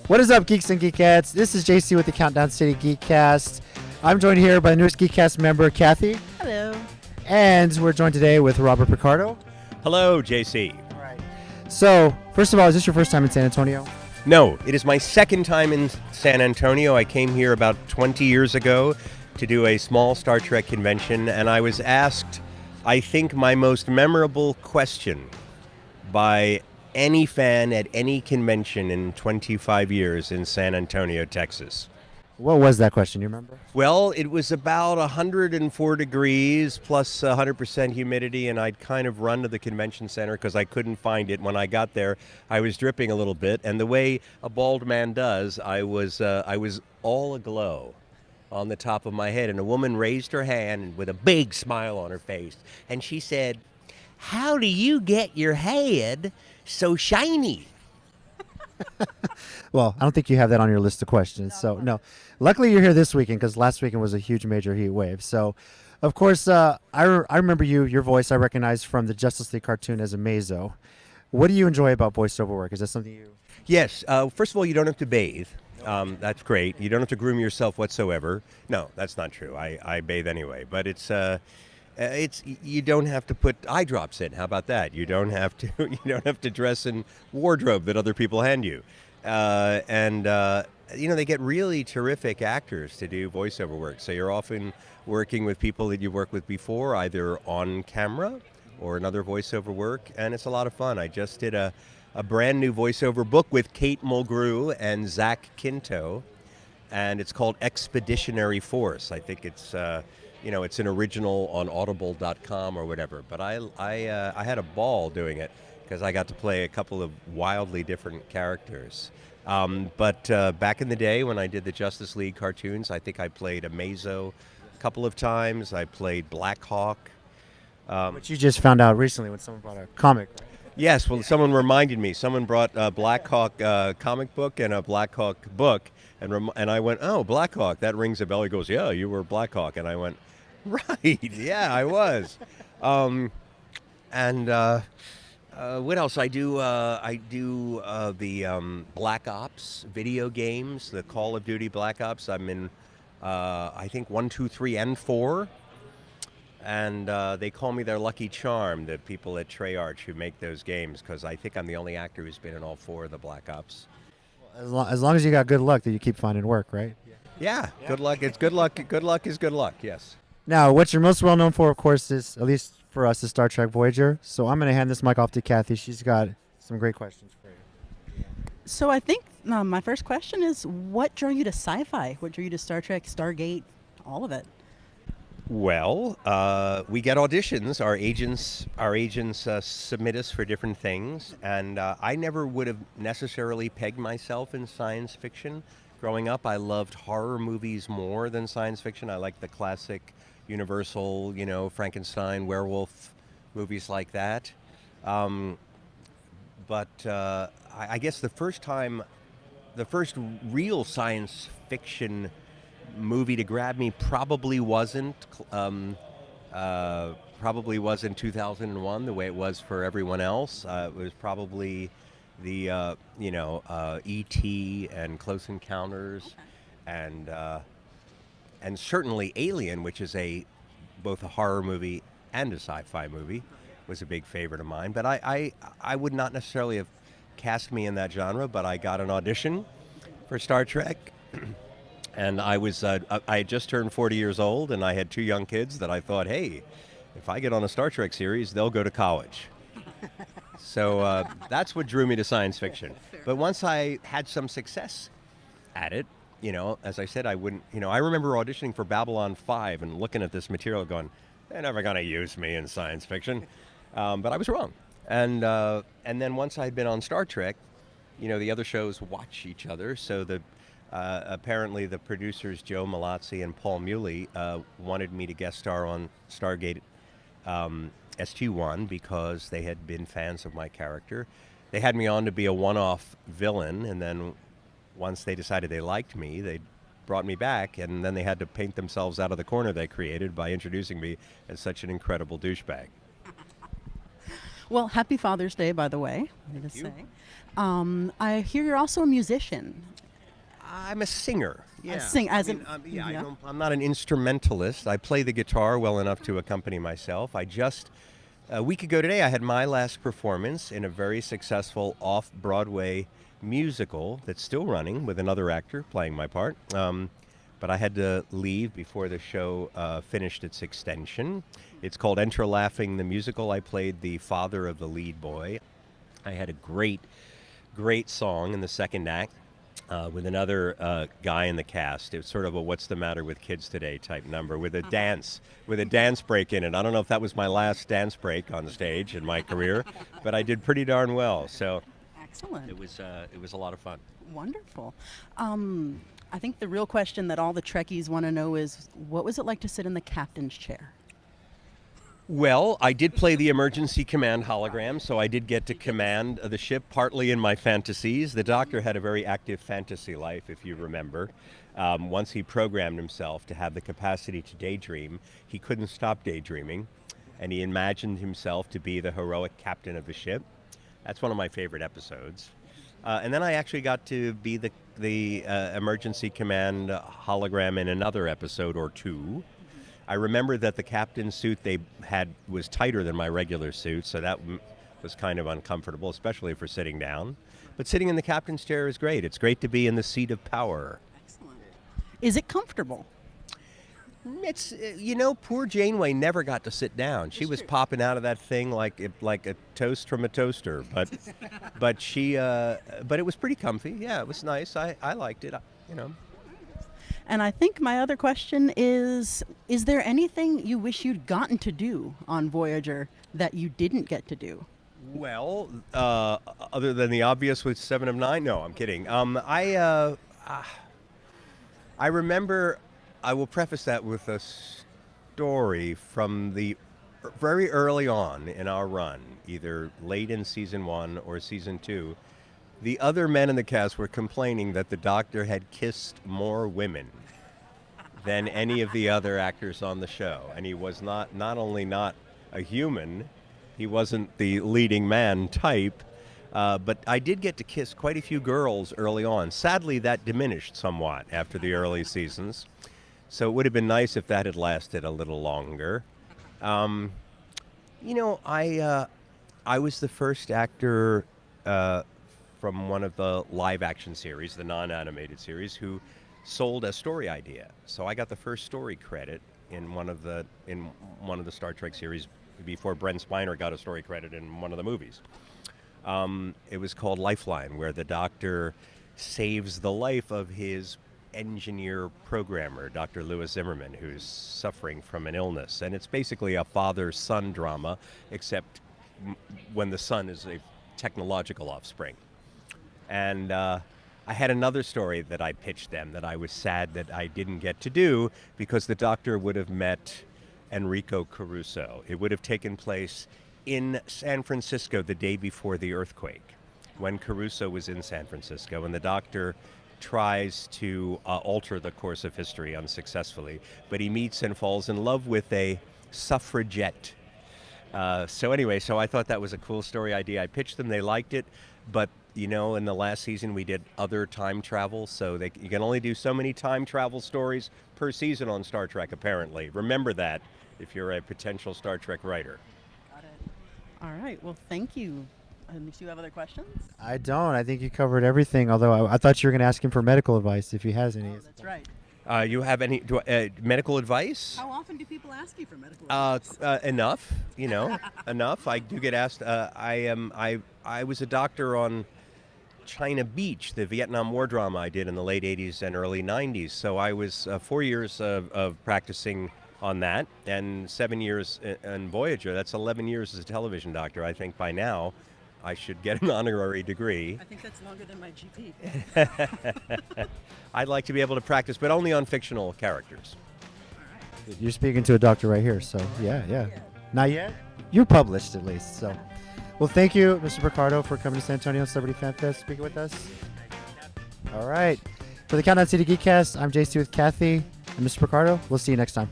What is up, geeks and geekettes? This is JC with the Countdown City Geekcast. I'm joined here by the newest Geekcast member, Kathy. Hello. And we're joined today with Robert Picardo. Hello, JC. All right. So, first of all, is this your first time in San Antonio? No, it is my second time in San Antonio. I came here about 20 years ago to do a small Star Trek convention, and I was asked, I think, my most memorable question by any fan at any convention in 25 years in San Antonio, Texas. What was that question? You remember? Well, it was about 104 degrees plus 100% humidity, and I'd kind of run to the convention center because I couldn't find it. When I got there, I was dripping a little bit, and the way a bald man does, I was all aglow on the top of my head, and a woman raised her hand with a big smile on her face, and she said, "How do you get your head so shiny?" Well, I don't think you have that on your list of questions. So, no. Luckily, you're here this weekend because last weekend was a huge major heat wave. So, of course, I remember your voice I recognized from the Justice League cartoon as a Mazo. What do you enjoy about voiceover work? Is that something you... Yes. First of all, you don't have to bathe. That's great. You don't have to groom yourself whatsoever. No, that's not true. I bathe anyway. But it's you don't have to put eye drops in. How about that? You don't have to dress in wardrobe that other people hand you. They get really terrific actors to do voiceover work. So you're often working with people that you've worked with before, either on camera or another voiceover work, and it's a lot of fun. I just did a brand new voiceover book with Kate Mulgrew and Zach Quinto, and it's called Expeditionary Force. I think it's it's an original on Audible.com or whatever. But I had a ball doing it because I got to play a couple of wildly different characters. But back in the day when I did the Justice League cartoons, I think I played a Mazo a couple of times. I played Black Hawk. Which you just found out recently when someone brought a comic, right? Yes, well, someone reminded me. Someone brought a Black Hawk comic book and a Black Hawk book, and I went, "Oh, Black Hawk, that rings a bell." He goes, "Yeah, you were Black Hawk," and I went, "Right, yeah, I was." What else? I do the Black Ops video games, the Call of Duty Black Ops. I'm in, I think 1, 2, 3, and 4. And they call me their lucky charm, the people at Treyarch who make those games, because I think I'm the only actor who's been in all 4 of the Black Ops. As long as you got good luck, that you keep finding work, right? Yeah, good luck. It's good luck. Good luck is good luck, yes. Now, what you're most well known for, of course, is, at least for us, is Star Trek Voyager. So I'm going to hand this mic off to Kathy. She's got some great questions for you. So I think my first question is, what drew you to sci-fi? What drew you to Star Trek, Stargate, all of it? Well, we get auditions. Our agents submit us for different things, and I never would have necessarily pegged myself in science fiction. Growing up, I loved horror movies more than science fiction. I liked the classic Universal, Frankenstein, werewolf movies like that. I guess the first real science fiction movie to grab me probably wasn't 2001 the way it was for everyone else. It was probably the E.T. and Close Encounters, and certainly Alien, which is both a horror movie and a sci-fi movie, was a big favorite of mine. But I would not necessarily have cast me in that genre, but I got an audition for Star Trek. And I had just turned 40 years old, and I had 2 young kids that I thought, hey, if I get on a Star Trek series, they'll go to college. So that's what drew me to science fiction. But once I had some success at it, as I said, I wouldn't, I remember auditioning for Babylon 5 and looking at this material going, they're never going to use me in science fiction. But I was wrong. And then once I'd been on Star Trek, the other shows watch each other. So apparently the producers, Joe Malazzi and Paul Muley, wanted me to guest star on Stargate SG-1 because they had been fans of my character. They had me on to be a one-off villain, and then once they decided they liked me, they brought me back, and then they had to paint themselves out of the corner they created by introducing me as such an incredible douchebag. Well, happy Father's Day, by the way. Thank you. I hear you're also a musician. I'm a singer. Yeah. Yeah. I'm not an instrumentalist. I play the guitar well enough to accompany myself. A week ago today, I had my last performance in a very successful off-Broadway musical that's still running with another actor playing my part. But I had to leave before the show finished its extension. It's called Enter Laughing the Musical. I played the father of the lead boy. I had a great song in the second act with another guy in the cast. It was sort of a "What's the Matter with Kids Today" type number with a dance break in it. I don't know if that was my last dance break on stage in my career, but I did pretty darn well. So Excellent. it was a lot of fun. Wonderful. I think the real question that all the Trekkies want to know is, what was it like to sit in the captain's chair? Well, I did play the emergency command hologram, so I did get to command the ship partly in my fantasies. The Doctor had a very active fantasy life, if you remember. Once he programmed himself to have the capacity to daydream, he couldn't stop daydreaming, and he imagined himself to be the heroic captain of the ship. That's one of my favorite episodes. And then I actually got to be the emergency command hologram in another episode or two. I remember that the captain's suit they had was tighter than my regular suit, so that was kind of uncomfortable, especially for sitting down. But sitting in the captain's chair is great. It's great to be in the seat of power. Excellent. Is it comfortable? It's poor Janeway never got to sit down. She was popping out of that thing like a toast from a toaster. But but it was pretty comfy. Yeah, it was nice. I liked it. And I think my other question is there anything you wish you'd gotten to do on Voyager that you didn't get to do? Well, other than the obvious with 7 of 9, no, I'm kidding. I remember. I will preface that with a story from the very early on in our run, either late in season 1 or season 2. The other men in the cast were complaining that the Doctor had kissed more women than any of the other actors on the show. And he was not only not a human, he wasn't the leading man type, but I did get to kiss quite a few girls early on. Sadly, that diminished somewhat after the early seasons. So it would have been nice if that had lasted a little longer. I was the first actor from one of the live-action series, the non-animated series, who sold a story idea. So I got the first story credit in one of the Star Trek series before Brent Spiner got a story credit in one of the movies. It was called Lifeline, where the Doctor saves the life of his engineer programmer, Dr. Louis Zimmerman, who's suffering from an illness. And it's basically a father-son drama, except when the son is a technological offspring. And I had another story that I pitched them that I was sad that I didn't get to do, because the Doctor would have met Enrico Caruso. It would have taken place in San Francisco the day before the earthquake, when Caruso was in San Francisco, and the Doctor tries to alter the course of history unsuccessfully, but he meets and falls in love with a suffragette. So I thought that was a cool story idea. I pitched them, they liked it, but in the last season we did other time travel, so you can only do so many time travel stories per season on Star Trek, apparently. Remember that if you're a potential Star Trek writer. Got it. All right, well, thank you. Do you have other questions? I don't. I think you covered everything, although I thought you were going to ask him for medical advice if he has any. Oh, that's right. You have any medical advice? How often do people ask you for medical advice? Enough, enough. I do get asked. I was a doctor on China Beach, the Vietnam War drama I did in the late 80s and early 90s. So I was 4 years of practicing on that, and 7 years in Voyager. That's 11 years as a television doctor. I think by now I should get an honorary degree. I think that's longer than my GP. I'd like to be able to practice, but only on fictional characters. You're speaking to a doctor right here, so yeah. Not yet? You're published at least, so. Well, thank you, Mr. Picardo, for coming to San Antonio Celebrity Fan Fest, speaking with us. All right. For the Countdown City Geekcast, I'm JC with Kathy and Mr. Picardo. We'll see you next time.